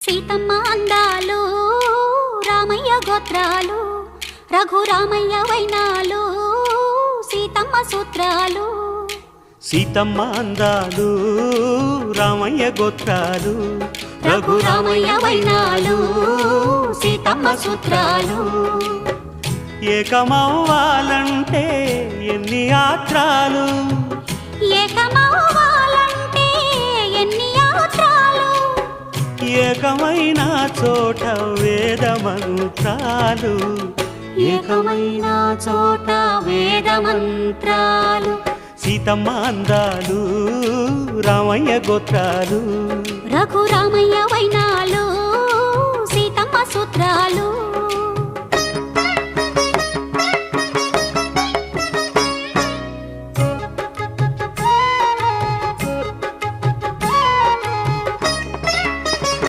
సీతమ్మ అందాలు రామయ్య గోత్రాలు రఘురామయ్య వైనాలు సీతమ్మ సూత్రాలు సీతమ్మ అందాలు రామయ్య గోత్రాలు రఘురామయ్య వైనాలు సీతమ్మ సూత్రాలు ఏకమవ్వాలంటే ఎన్ని యాత్రాలు ఏకమవ్వాలంటే ఎన్ని యాత్రాలు ఏకమైన చోట వేద మంత్రాలు ఏకమైన చోట వేద మంత్రాలు సీతమ్మ అందాలు రామయ్య గోత్రాలు రఘురామయ్య వైనాలు